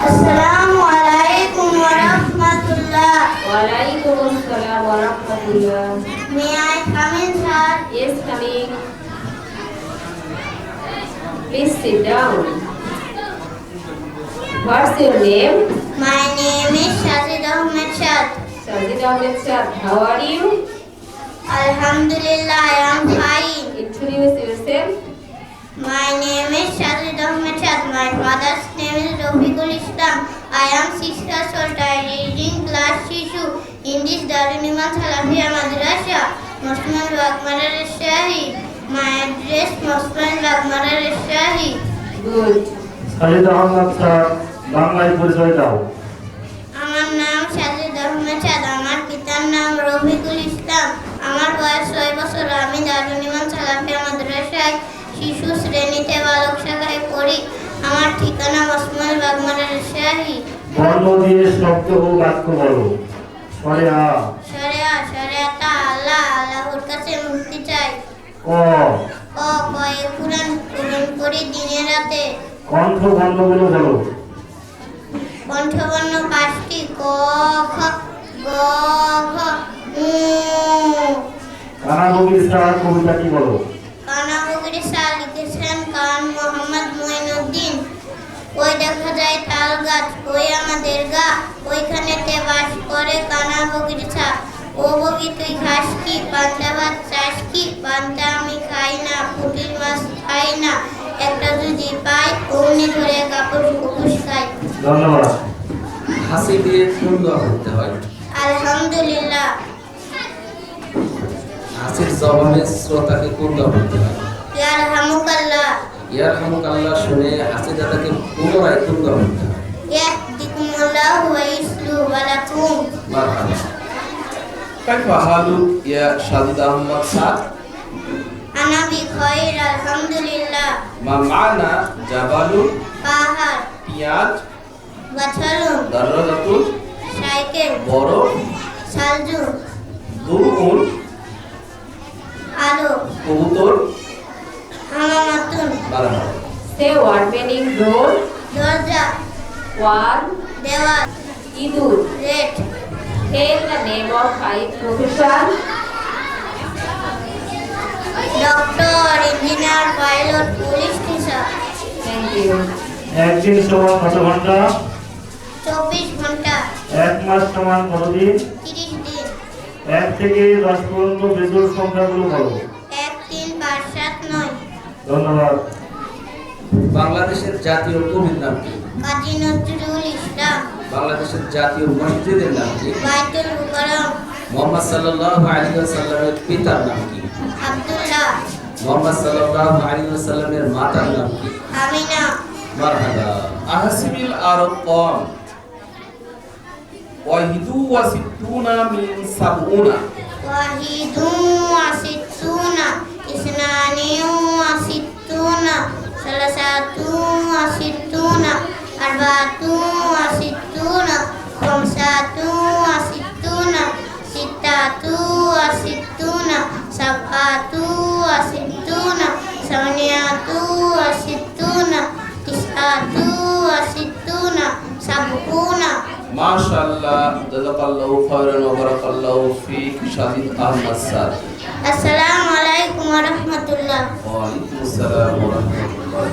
Assalamu alaikum wa rahmatullah. Walaikum assalam wa rahmatullah. May I come in, sir? Yes, coming. Please sit down. What's your name? My name is Shazid Ahmed Shad. Sajid Ahmed Shah. How are you? Alhamdulillah, I am fine. Introduce yourself. My name is Shazid Ahmed Shad. My father's name is Rafiqul Islam. I am 6 years old. I am reading class Shishu in this Darul Iman Salafia Madrasa, Muslim Bagmara Shahi. My address, Muslim Bagmara Shahi. Good. Sajid Ahmad sir বাংলায় পরিচয় দাও। আমার নাম সাজিদ আহমেদ চাঁদ। আমার পিতার নাম রফিকুল ইসলাম। আমার বয়স 6 বছর। আমি দারুল ইমান সালাফিয়া মাদ্রাসায় শিশু শ্রেণীতে বালক শাখায় পড়ি। আমার ঠিকানা ওসমান বাগমারা রাজশাহী। বর্ণ দিয়ে শব্দ ও বাক্য বলো। শরিয়া শরিয়াতা আল্লাহ, আল্লাহর কাছে মুক্তি চাই। ক কয়ে কুরআন পড়ি দিনে রাতে। কণ্ঠ বর্ণগুলো বলো। কণ্ঠবর্ণ 5টি ক খ গ ঘ উ। কানাবগির স্যার কবিতাটি বলো। কানাবগিরি শাহ লিখেছেন খান মোহাম্মদ মঈনুদ্দিন। ওই দেখা যায় তাল গাছ, ওই আমাদের গা, ওইখানেতে বাস করে কানাবগিরি শাহ। ও বগি তুই খাস কি, পান্তা ভাত চাস কি? পান্তা আমি খাই না, পুঁটির মাছ খাই না, একটা যদি পাই অমনি ধরে কাপড় কুকুস খাই। ধন্যবাদ। হাসি দিয়ে কোন দোয়া করতে হয়? আলহামদুলিল্লাহ। হাসির জবানে শ্রোতাকে কোন দোয়া করতে হয়? ইয়ারহামুকাল্লাহ। ইয়ারহামুকাল্লাহ শুনে হাসি দাদাকে পুনরায় কোন দোয়া করতে হয়? ইয়াহদিকুমুল্লাহু ওয়া ইসলিহু বালাকুম। মারহাবা। কাইফা হালুক ইয়া সাজিদ আহমদ সাদ? আনা বিখাইর আলহামদুলিল্লাহ। মা মানা জাবালুন পাহাড়, পিয়াজ গাছালুন, দাররাতুল সাইকেল, বড় সালজু, দুরুন আলো, কবুতর হামামাতুন। মারহাবা। Say what meaning door? দরজা, Wall. দেওয়াল, Idur. Rate. Tell the name of 5 professions. Doctor, engineer, pilot, police, teacher. Thank you. একদিন সমান কত ঘন্টা? 24 ঘন্টা, 1 মাস সমান কত দিন? 30 দিন। 1 থেকে 10 পর্যন্ত বেজোড় সংখ্যাগুলো বলো। 1, 3, 5, 7, 9। ধন্যবাদ। বাংলাদেশের জাতীয় কবির নাম কি? কাজী নজরুল ইসলাম। বাংলাদেশের জাতীয় মসজিদের নাম কি? বাইতুল মুকাররম। মুহাম্মদ সাল্লাল্লাহু আলাইহি ওয়াসাল্লামের পিতার নাম কি? আব্দুল্লাহ। মুহাম্মদ সাল্লাল্লাহু আলাইহি ওয়াসাল্লামের মাতার নাম কি? আমিনা। মারহাবা। আহসিবিল আরকাম ওয়াহিদু ওয়া সিত্তুনা মিন সাবউনা। ওয়াহিদু ওয়া সিত্তুনা, ইসনানি ওয়া সিত্তুনা, সালাসাতু ওয়া সিত্তুনা, আরবাতু ওয়া সিত্তুনা, খামসাতু ওয়া সিত্তুনা, সিত্তাতু ওয়া সিত্তুনা, সাবআতু ওয়া সিত্তুনা, সামানিয়াতু ওয়া সিত্তুনা, তিসআতু ওয়া সিত্তুনা, সাবউনা। মাশাআল্লাহ, জাযাকাল্লাহু খায়রান ওয়া বারাকাল্লাহু ফিক শাহিদ আহমদ স্যার। আসসালামু আলাইকুম ওয়া রাহমাতুল্লাহ। ওয়া আলাইকুম আসসালাম ওয়া রাহমাতুল্লাহ।